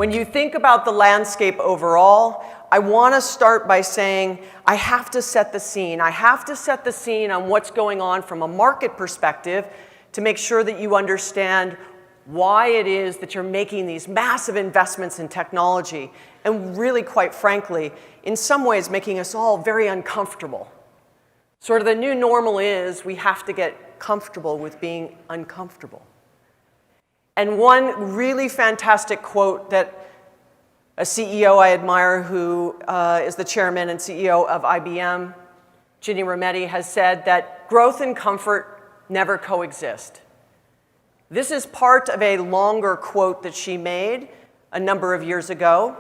When you think about the landscape overall, I want to start by saying I have to set the scene. I have to set the scene on what's going on from a market perspective to make sure that you understand why it is that you're making these massive investments in technology and really, quite frankly, in some ways making us all very uncomfortable. Sort of the new normal is we have to get comfortable with being uncomfortable. And one really fantastic quote that a CEO I admire who is the chairman and CEO of IBM, Ginni Rometty, has said that growth and comfort never coexist. This is part of a longer quote that she made a number of years ago.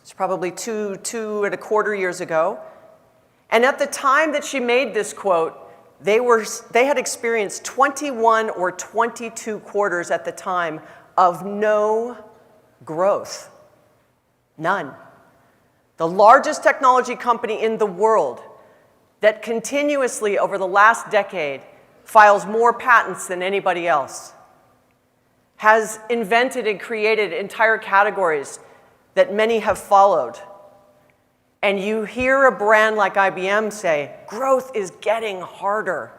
It's probably two and a quarter years ago. And at the time that she made this quote, they had experienced 21 or 22 quarters at the time of no growth. None. The largest technology company in the world that continuously over the last decade files more patents than anybody else, has invented and created entire categories that many have followed. And you hear a brand like IBM say, growth is getting harder.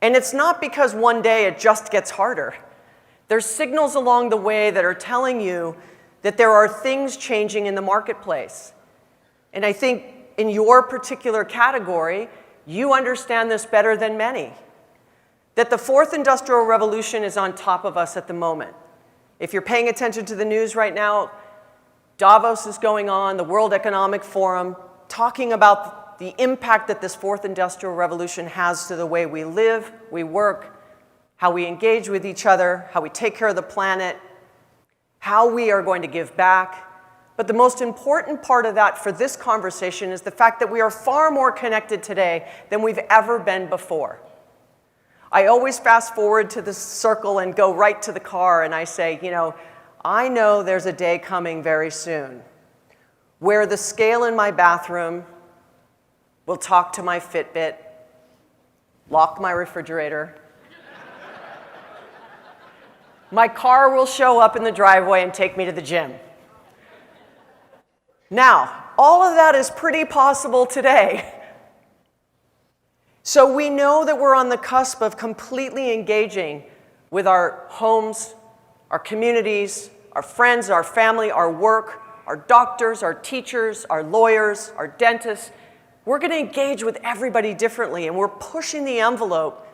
And it's not because one day it just gets harder. There's signals along the way that are telling you that there are things changing in the marketplace. And I think in your particular category, you understand this better than many, that the fourth industrial revolution is on top of us at the moment. If you're paying attention to the news right now, Davos is going on, the World Economic Forum, talking about the impact that this fourth industrial revolution has to the way we live, we work, how we engage with each other, how we take care of the planet, how we are going to give back. But the most important part of that for this conversation is the fact that we are far more connected today than we've ever been before. I always fast forward to the circle and go right to the car and I say, you know, I know there's a day coming very soon where the scale in my bathroom will talk to my Fitbit, lock my refrigerator. My car will show up in the driveway and take me to the gym. Now, all of that is pretty possible today. So we know that we're on the cusp of completely engaging with our homes, our communities, our friends, our family, our work, our doctors, our teachers, our lawyers, our dentists. We're going to engage with everybody differently, and we're pushing the envelope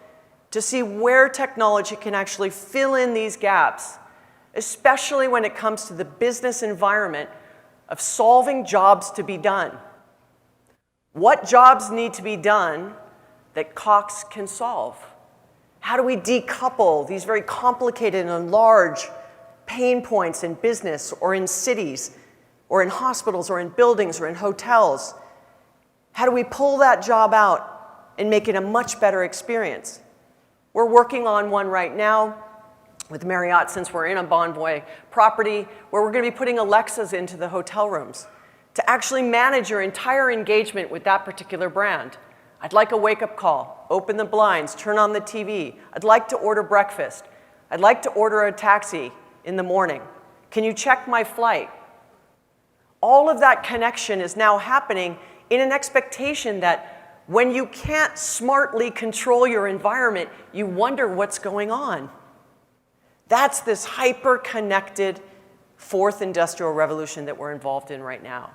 to see where technology can actually fill in these gaps, especially when it comes to the business environment of solving jobs to be done. What jobs need to be done that Cox can solve? How do we decouple these very complicated and large pain points in business or in cities or in hospitals or in buildings or in hotels? How do we pull that job out and make it a much better experience? We're working on one right now with Marriott, since we're in a Bonvoy property, where we're going to be putting Alexas into the hotel rooms to actually manage your entire engagement with that particular brand. I'd like a wake-up call, open the blinds, turn on the TV. I'd like to order breakfast. I'd like to order a taxi in the morning. Can you check my flight? All of that connection is now happening in an expectation that when you can't smartly control your environment, you wonder what's going on. That's this hyper-connected fourth industrial revolution that we're involved in right now.